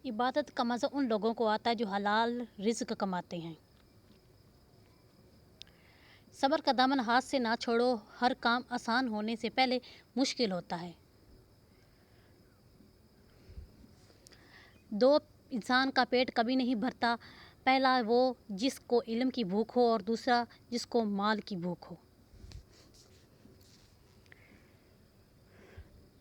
عبادت کا مزہ ان لوگوں کو آتا ہے جو حلال رزق کماتے ہیں۔ صبر کا دامن ہاتھ سے نہ چھوڑو، ہر کام آسان ہونے سے پہلے مشکل ہوتا ہے۔ دو انسان کا پیٹ کبھی نہیں بھرتا، پہلا وہ جس کو علم کی بھوک ہو اور دوسرا جس کو مال کی بھوک ہو۔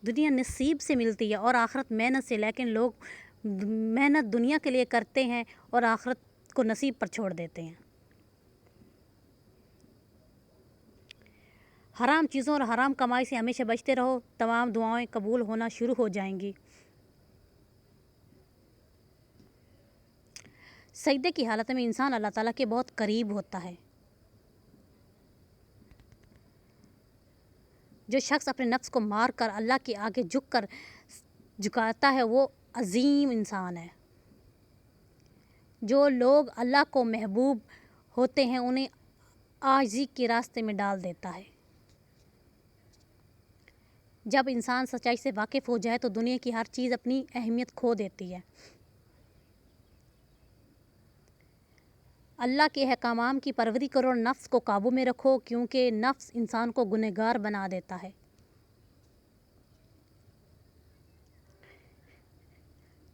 دنیا نصیب سے ملتی ہے اور آخرت محنت سے، لیکن لوگ محنت دنیا کے لیے کرتے ہیں اور آخرت کو نصیب پر چھوڑ دیتے ہیں۔ حرام چیزوں اور حرام کمائی سے ہمیشہ بچتے رہو، تمام دعائیں قبول ہونا شروع ہو جائیں گی۔ سجدے کی حالت میں انسان اللہ تعالیٰ کے بہت قریب ہوتا ہے۔ جو شخص اپنے نفس کو مار کر اللہ کے آگے جھکاتا ہے وہ عظیم انسان ہے۔ جو لوگ اللہ کو محبوب ہوتے ہیں انہیں عاجزی کے راستے میں ڈال دیتا ہے۔ جب انسان سچائی سے واقف ہو جائے تو دنیا کی ہر چیز اپنی اہمیت کھو دیتی ہے۔ اللہ کے احکامات کی پیروی کرو اور نفس کو قابو میں رکھو، کیونکہ نفس انسان کو گنہگار بنا دیتا ہے۔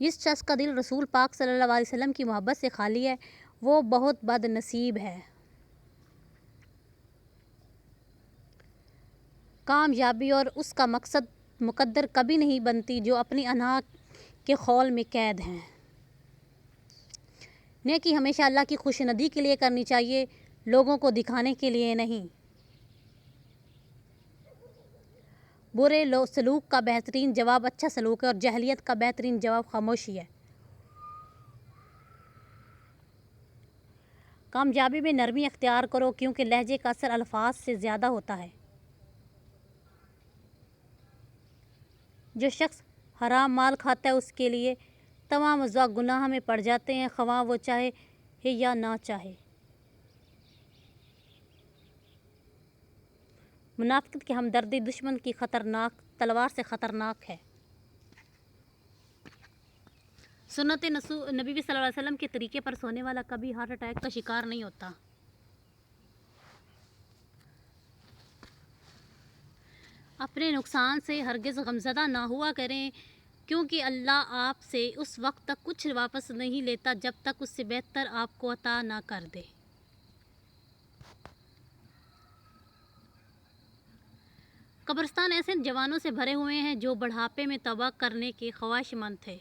جس شخص کا دل رسول پاک صلی اللہ علیہ وسلم کی محبت سے خالی ہے وہ بہت بد نصیب ہے۔ کامیابی اور اس کا مقدر کبھی نہیں بنتی جو اپنی انا کے خول میں قید ہیں۔ نیکی ہمیشہ اللہ کی خوشندی کے لیے کرنی چاہیے، لوگوں کو دکھانے کے لیے نہیں۔ برے سلوک کا بہترین جواب اچھا سلوک ہے اور جاہلیت کا بہترین جواب خاموشی ہے۔ کامیابی میں نرمی اختیار کرو، کیونکہ لہجے کا اثر الفاظ سے زیادہ ہوتا ہے۔ جو شخص حرام مال کھاتا ہے اس کے لیے تمام اعضاء گناہ میں پڑ جاتے ہیں، خواہ وہ چاہے یا نہ چاہے۔ منافقت کی ہمدردی دشمن کی خطرناک تلوار سے خطرناک ہے۔ سنت نبی صلی اللہ علیہ وسلم کے طریقے پر سونے والا کبھی ہارٹ اٹیک کا شکار نہیں ہوتا۔ اپنے نقصان سے ہرگز غمزدہ نہ ہوا کریں، کیونکہ اللہ آپ سے اس وقت تک کچھ واپس نہیں لیتا جب تک اس سے بہتر آپ کو عطا نہ کر دے۔ قبرستان ایسے جوانوں سے بھرے ہوئے ہیں جو بڑھاپے میں توبہ کرنے کے خواہش مند تھے۔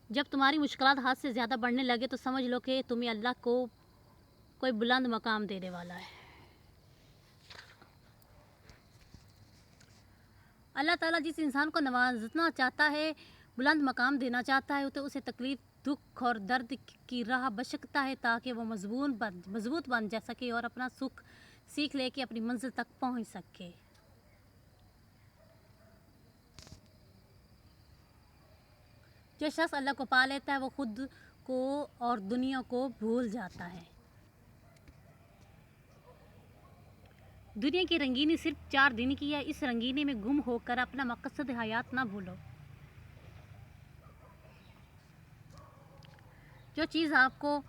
جب تمہاری مشکلات حد سے زیادہ بڑھنے لگے تو سمجھ لو کہ تمہیں اللہ کو کوئی بلند مقام دینے والا ہے۔ اللہ تعالیٰ جس انسان کو نوازنا چاہتا ہے، بلند مقام دینا چاہتا ہے، تو اسے تکلیف، دکھ اور درد کی راہ بشکتا ہے تاکہ وہ مضبوط بن جا سکے اور اپنا سکھ سیکھ لے کے اپنی منزل تک پہنچ سکے۔ جو شخص اللہ کو پا لیتا ہے وہ خود کو اور دنیا کو بھول جاتا ہے۔ دنیا کی رنگینی صرف 4 دن کی ہے، اس رنگینی میں گم ہو کر اپنا مقصد حیات نہ بھولو۔ جو چیز آپ کو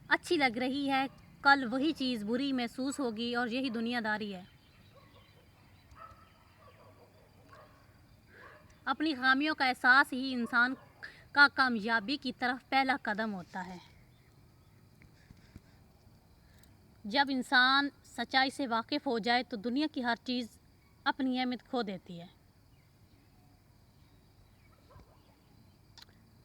اچھی لگ رہی ہے کل وہی چیز بری محسوس ہوگی، اور یہی دنیا داری ہے۔ اپنی خامیوں کا احساس ہی انسان کا کامیابی کی طرف پہلا قدم ہوتا ہے۔ جب انسان سچائی سے واقف ہو جائے تو دنیا کی ہر چیز اپنی اہمیت کھو دیتی ہے۔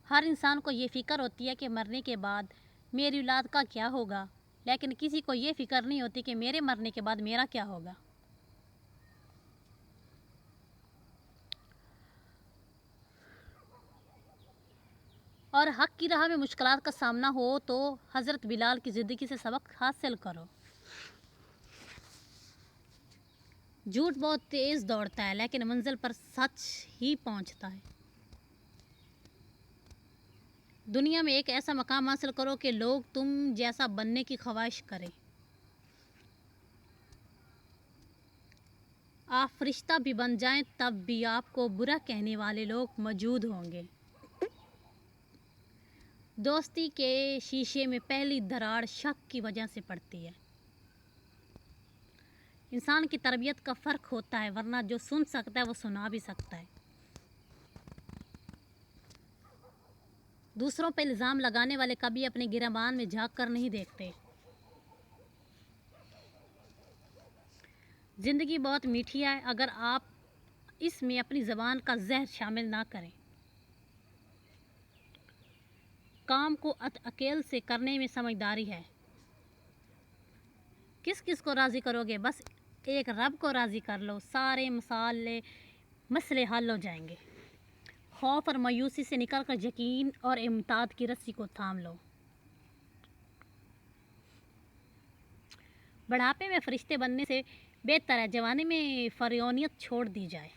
ہر انسان کو یہ فکر ہوتی ہے کہ مرنے کے بعد میری اولاد کا کیا ہوگا، لیکن کسی کو یہ فکر نہیں ہوتی کہ میرے مرنے کے بعد میرا کیا ہوگا۔ اور حق کی راہ میں مشکلات کا سامنا ہو تو حضرت بلال کی زندگی سے سبق حاصل کرو۔ جھوٹ بہت تیز دوڑتا ہے لیکن منزل پر سچ ہی پہنچتا ہے۔ دنیا میں ایک ایسا مقام حاصل کرو کہ لوگ تم جیسا بننے کی خواہش کریں۔ آپ فرشتہ بھی بن جائیں تب بھی آپ کو برا کہنے والے لوگ موجود ہوں گے۔ دوستی کے شیشے میں پہلی دراڑ شک کی وجہ سے پڑتی ہے۔ انسان کی تربیت کا فرق ہوتا ہے، ورنہ جو سن سکتا ہے وہ سنا بھی سکتا ہے۔ دوسروں پہ الزام لگانے والے کبھی اپنے گریبان میں جھانک کر نہیں دیکھتے۔ زندگی بہت میٹھی ہے اگر آپ اس میں اپنی زبان کا زہر شامل نہ کریں۔ کام کو عقل سے کرنے میں سمجھداری ہے۔ کس کس کو راضی کرو گے؟ بس ایک رب کو راضی کر لو، سارے مسئلے حل ہو جائیں گے۔ خوف اور مایوسی سے نکل کر یقین اور امتاد کی رسی کو تھام لو۔ بڑھاپے میں فرشتے بننے سے بہتر ہے جوانی میں فرعونیت چھوڑ دی جائے۔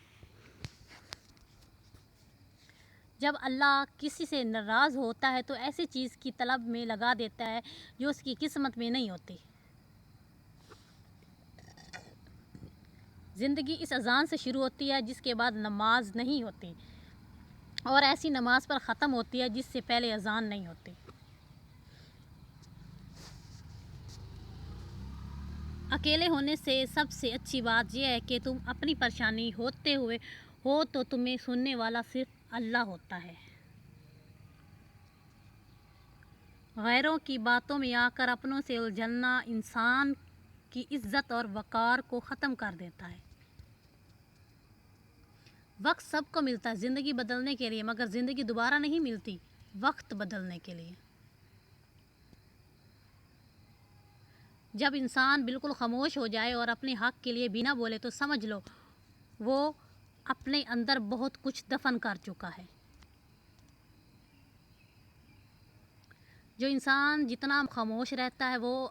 جب اللہ کسی سے ناراض ہوتا ہے تو ایسی چیز کی طلب میں لگا دیتا ہے جو اس کی قسمت میں نہیں ہوتی۔ زندگی اس اذان سے شروع ہوتی ہے جس کے بعد نماز نہیں ہوتی، اور ایسی نماز پر ختم ہوتی ہے جس سے پہلے اذان نہیں ہوتی۔ اکیلے ہونے سے سب سے اچھی بات یہ ہے کہ تم اپنی پریشانی ہوتے ہوئے ہو تو تمہیں سننے والا صرف اللہ ہوتا ہے۔ غیروں کی باتوں میں آ کر اپنوں سے الجھنا انسان کی عزت اور وقار کو ختم کر دیتا ہے۔ وقت سب کو ملتا ہے زندگی بدلنے کے لیے، مگر زندگی دوبارہ نہیں ملتی وقت بدلنے کے لیے۔ جب انسان بالکل خاموش ہو جائے اور اپنے حق کے لیے بھی نہ بولے تو سمجھ لو وہ اپنے اندر بہت کچھ دفن کر چکا ہے۔ جو انسان جتنا خاموش رہتا ہے وہ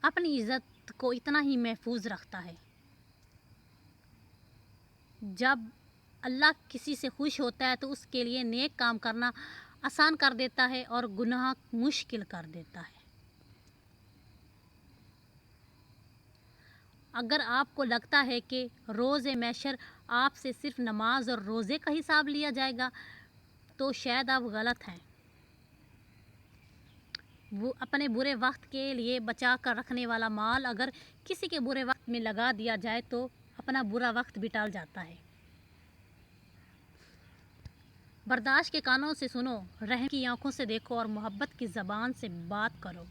اپنی عزت کو اتنا ہی محفوظ رکھتا ہے۔ جب اللہ کسی سے خوش ہوتا ہے تو اس کے لیے نیک کام کرنا آسان کر دیتا ہے اور گناہ مشکل کر دیتا ہے۔ اگر آپ کو لگتا ہے کہ روز محشر آپ سے صرف نماز اور روزے کا حساب لیا جائے گا تو شاید آپ غلط ہیں۔ وہ اپنے برے وقت کے لیے بچا کر رکھنے والا مال اگر کسی کے برے وقت میں لگا دیا جائے تو اپنا برا وقت بھی ٹال جاتا ہے۔ برداشت کے کانوں سے سنو، رحم کی آنکھوں سے دیکھو اور محبت کی زبان سے بات کرو۔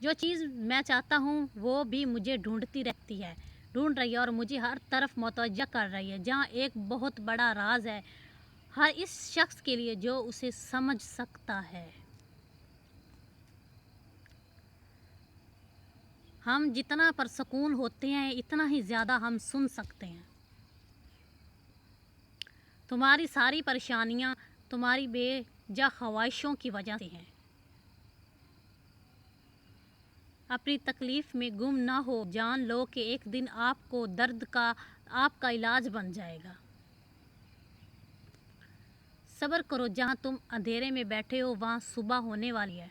جو چیز میں چاہتا ہوں وہ بھی مجھے ڈھونڈ رہی ہے اور مجھے ہر طرف متوجہ کر رہی ہے۔ جہاں ایک بہت بڑا راز ہے ہر اس شخص کے لیے جو اسے سمجھ سکتا ہے۔ ہم جتنا پرسکون ہوتے ہیں اتنا ہی زیادہ ہم سن سکتے ہیں۔ تمہاری ساری پریشانیاں تمہاری بے جا خواہشوں کی وجہ سے ہیں۔ اپنی تکلیف میں گم نہ ہو، جان لو کہ ایک دن آپ کو درد کا آپ کا علاج بن جائے گا۔ صبر کرو، جہاں تم اندھیرے میں بیٹھے ہو وہاں صبح ہونے والی ہے۔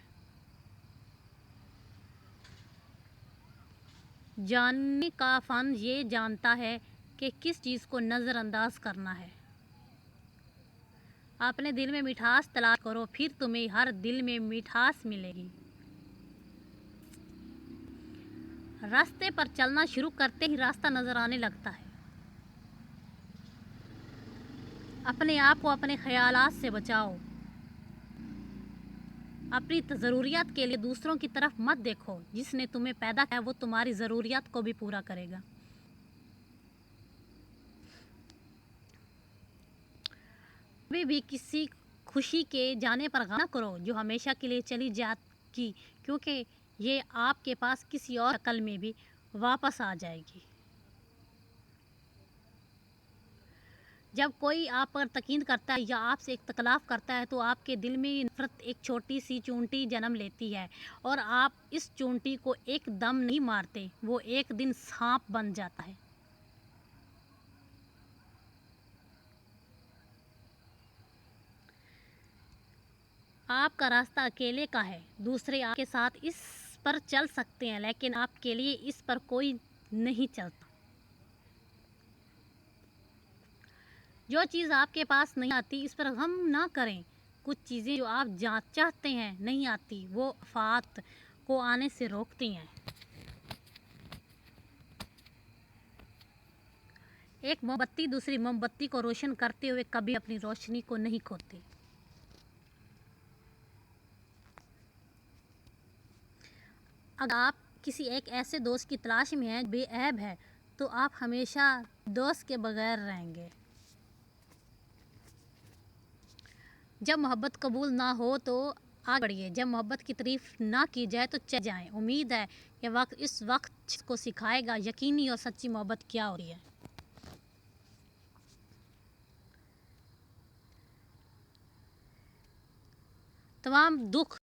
جاننے کا فن یہ جانتا ہے کہ کس چیز کو نظر انداز کرنا ہے۔ اپنے دل میں مٹھاس تلاش کرو، پھر تمہیں ہر دل میں مٹھاس ملے گی۔ راستے پر چلنا شروع کرتے ہی راستہ نظر آنے لگتا ہے۔ اپنے آپ کو اپنے خیالات سے بچاؤ۔ اپنی ضروریات کے لیے دوسروں کی طرف مت دیکھو، جس نے تمہیں پیدا کیا وہ تمہاری ضروریات کو بھی پورا کرے گا۔ کبھی بھی کسی خوشی کے جانے پر غم نہ کرو جو ہمیشہ کے لیے چلی جائے گی، کیونکہ یہ آپ کے پاس کسی اور شکل میں بھی واپس آ جائے گی۔ جب کوئی آپ پر تنقید کرتا ہے یا آپ سے اختلاف کرتا ہے تو آپ کے دل میں نفرت ایک چھوٹی سی چونٹی جنم لیتی ہے، اور آپ اس چونٹی کو ایک دم نہیں مارتے، وہ ایک دن سانپ بن جاتا ہے۔ آپ کا راستہ اکیلے کا ہے، دوسرے آپ کے ساتھ اس پر چل سکتے ہیں لیکن آپ کے لیے اس پر کوئی نہیں چلتا۔ جو چیز آپ کے پاس نہیں آتی اس پر غم نہ کریں۔ کچھ چیزیں جو آپ چاہتے ہیں نہیں آتی، وہ آفات کو آنے سے روکتی ہیں۔ ایک موم بتی دوسری موم بتی کو روشن کرتے ہوئے کبھی اپنی روشنی کو نہیں کھوتی۔ اگر آپ کسی ایک ایسے دوست کی تلاش میں ہیں جو بے عیب ہے تو آپ ہمیشہ دوست کے بغیر رہیں گے۔ جب محبت قبول نہ ہو تو آگے بڑھیے، جب محبت کی تعریف نہ کی جائے تو چلے جائیں۔ امید ہے کہ اس وقت کو سکھائے گا یقینی اور سچی محبت کیا ہوتی ہے۔ تمام دکھ